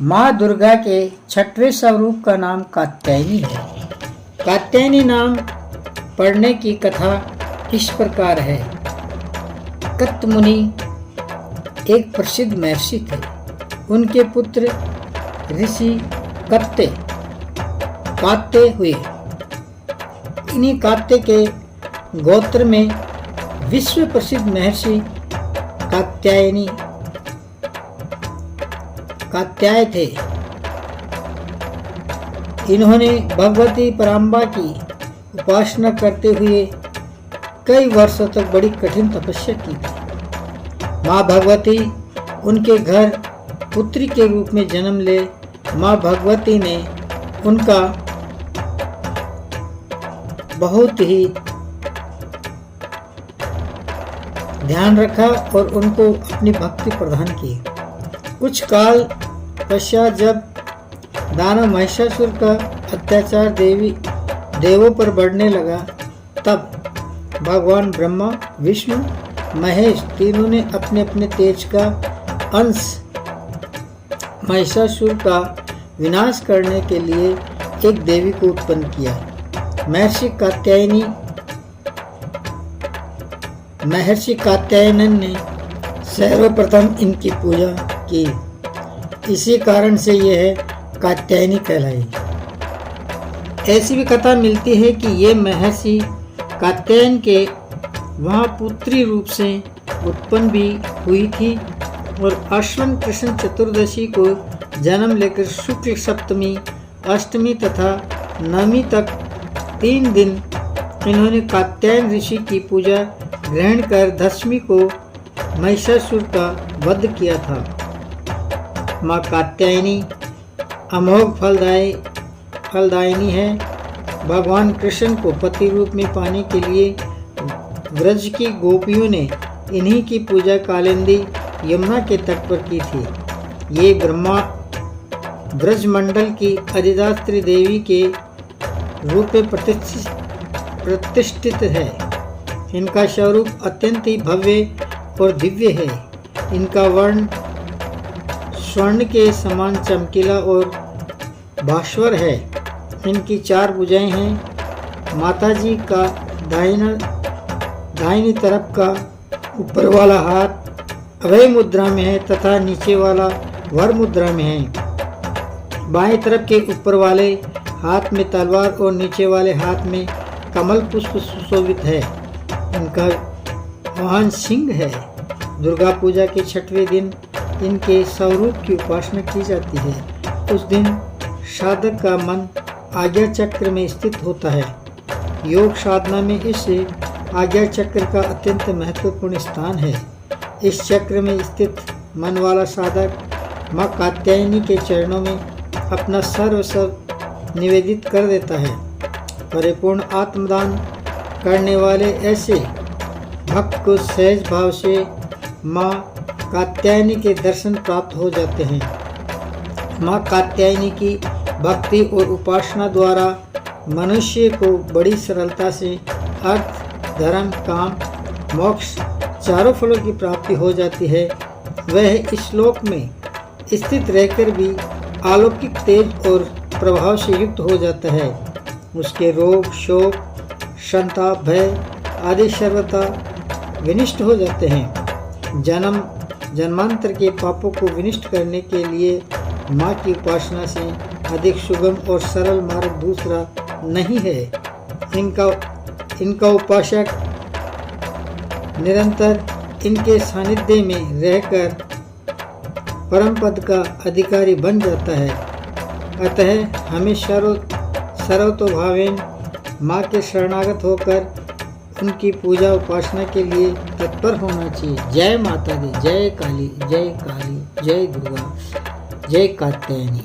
माँ दुर्गा के छठवें स्वरूप का नाम कात्यायनी है। कात्यायनी नाम पढ़ने की कथा इस प्रकार है। कत्त मुनि एक प्रसिद्ध महर्षि थे। उनके पुत्र ऋषि कात्य हुए। इन्हीं कात्य के गोत्र में विश्व प्रसिद्ध महर्षि कात्याय थे। इन्होंने भगवती पराम्बा की उपासना करते हुए कई वर्षों तक बड़ी कठिन तपस्या की थी। माँ भगवती उनके घर पुत्री के रूप में जन्म ले माँ भगवती ने उनका बहुत ही ध्यान रखा और उनको अपनी भक्ति प्रदान की। कुछ काल पश्चात जब दानव महिषासुर का अत्याचार देवों पर बढ़ने लगा, तब भगवान ब्रह्मा, विष्णु, महेश तीनों ने अपने अपने तेज का अंश महिषासुर का विनाश करने के लिए एक देवी को उत्पन्न किया। महर्षि कात्यायन ने सर्वप्रथम इनकी पूजा की। इसी कारण से यह कात्यायनी कहलाई। ऐसी भी कथा मिलती है कि ये महर्षि कात्यायन के वहाँ पुत्री रूप से उत्पन्न भी हुई थी और अश्विन कृष्ण चतुर्दशी को जन्म लेकर शुक्ल सप्तमी, अष्टमी तथा नवमी तक 3 दिन इन्होंने कात्यायन ऋषि की पूजा ग्रहण कर दशमी को महिषासुर का वध किया था। माँ कात्यायनी अमोघ फलदायिनी है। भगवान कृष्ण को पति रूप में पाने के लिए ब्रज की गोपियों ने इन्हीं की पूजा कालिंदी यमुना के तट पर की थी। ये ब्रह्मा ब्रजमंडल की अधिदात्री देवी के रूप में प्रतिष्ठित है। इनका स्वरूप अत्यंत ही भव्य और दिव्य है। इनका वर्ण स्वर्ण के समान चमकीला और भास्वर है। इनकी 4 भुजाएं हैं। माताजी का दाहिनी तरफ का ऊपर वाला हाथ अभय मुद्रा में है तथा नीचे वाला वर मुद्रा में है। बाएं तरफ के ऊपर वाले हाथ में तलवार और नीचे वाले हाथ में कमल पुष्प सुशोभित है। इनका महान सिंह है। दुर्गा पूजा के 6वें दिन इनके स्वरूप की उपासना की जाती है। उस दिन साधक का मन आज्ञा चक्र में स्थित होता है। योग साधना में इस आज्ञा चक्र का अत्यंत महत्वपूर्ण स्थान है। इस चक्र में स्थित मन वाला साधक माँ कात्यायनी के चरणों में अपना सर्वस्व निवेदित कर देता है। परिपूर्ण आत्मदान करने वाले ऐसे भक्त को सहज भाव से माँ कात्यायनी के दर्शन प्राप्त हो जाते हैं। माँ कात्यायनी की भक्ति और उपासना द्वारा मनुष्य को बड़ी सरलता से अर्थ, धर्म, काम, मोक्ष 4 फलों की प्राप्ति हो जाती है। वह इस श्लोक में स्थित रहकर भी अलौकिक तेज और प्रभाव से युक्त हो जाता है। उसके रोग, शोक, संताप, भय आदि सर्वथा विनष्ट हो जाते हैं। जन्मांतर के पापों को विनष्ट करने के लिए माँ की उपासना से अधिक सुगम और सरल मार्ग दूसरा नहीं है। इनका उपासक निरंतर इनके सानिध्य में रहकर परम पद का अधिकारी बन जाता है। अतः हमें सर्वतोभावेन माँ के शरणागत होकर उनकी पूजा उपासना के लिए तत्पर होना चाहिए। जय माता दी, जय काली, जय दुर्गा, जय कात्यायनी।